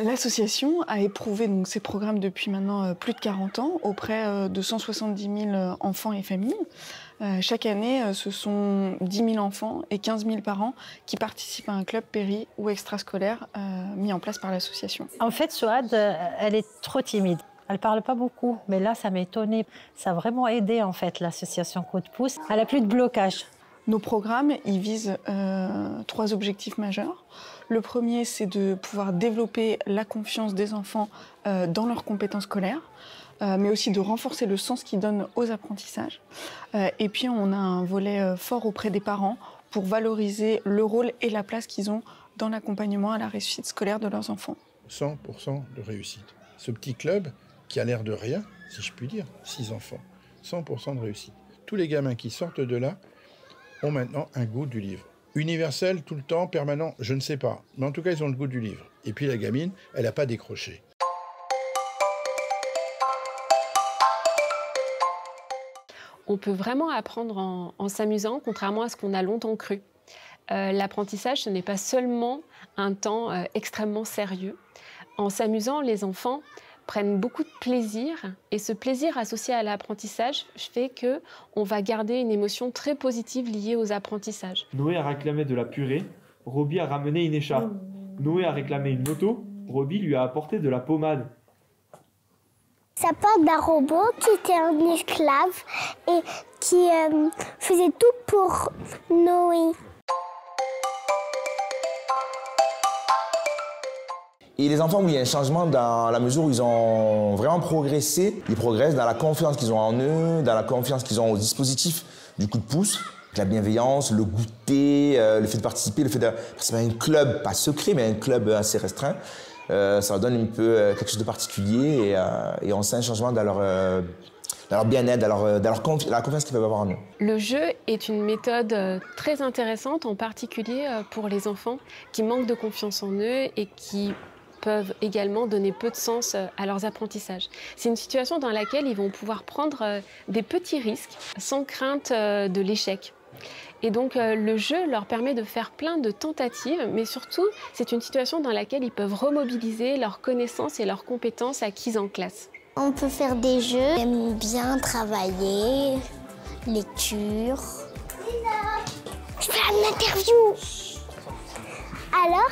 L'association a éprouvé donc, ces programmes depuis maintenant plus de 40 ans auprès de 170 000 enfants et familles. Chaque année, ce sont 10 000 enfants et 15 000 parents qui participent à un club péri ou extrascolaire mis en place par l'association. En fait, Souad, elle est trop timide. Elle ne parle pas beaucoup, mais là, ça m'a étonnée. Ça a vraiment aidé, en fait, l'association Coup de pouce. Elle n'a plus de blocage. Nos programmes, ils visent 3 objectifs majeurs. Le premier, c'est de pouvoir développer la confiance des enfants dans leurs compétences scolaires, mais aussi de renforcer le sens qu'ils donnent aux apprentissages. Et puis, on a un volet fort auprès des parents pour valoriser le rôle et la place qu'ils ont dans l'accompagnement à la réussite scolaire de leurs enfants. 100% de réussite. Ce petit club, qui a l'air de rien, si je puis dire, 6 enfants, 100% de réussite. Tous les gamins qui sortent de là ont maintenant un goût du livre. Universel, tout le temps, permanent, je ne sais pas. Mais en tout cas, ils ont le goût du livre. Et puis la gamine, elle n'a pas décroché. On peut vraiment apprendre en s'amusant, contrairement à ce qu'on a longtemps cru. L'apprentissage, ce n'est pas seulement un temps extrêmement sérieux. En s'amusant, les enfants prennent beaucoup de plaisir et ce plaisir associé à l'apprentissage fait qu'on va garder une émotion très positive liée aux apprentissages. Noé a réclamé de la purée, Roby a ramené une écharpe. Noé a réclamé une moto, Roby lui a apporté de la pommade. Ça parle d'un robot qui était un esclave et qui faisait tout pour Noé. Et les enfants, oui, il y a un changement dans la mesure où ils ont vraiment progressé. Ils progressent dans la confiance qu'ils ont en eux, dans la confiance qu'ils ont au dispositif du coup de pouce. La bienveillance, le goûter, le fait de participer, le fait de participer à un club, pas secret, mais un club assez restreint. Ça leur donne un peu quelque chose de particulier et on sent un changement dans leur bien-être, dans la confiance qu'ils peuvent avoir en eux. Le jeu est une méthode très intéressante, en particulier pour les enfants qui manquent de confiance en eux et qui peuvent également donner peu de sens à leurs apprentissages. C'est une situation dans laquelle ils vont pouvoir prendre des petits risques sans crainte de l'échec. Et donc le jeu leur permet de faire plein de tentatives, mais surtout c'est une situation dans laquelle ils peuvent remobiliser leurs connaissanges et leurs compétences acquises en classe. On peut faire des jeux, j'aime bien travailler, lecture. Je fais une interview. Alors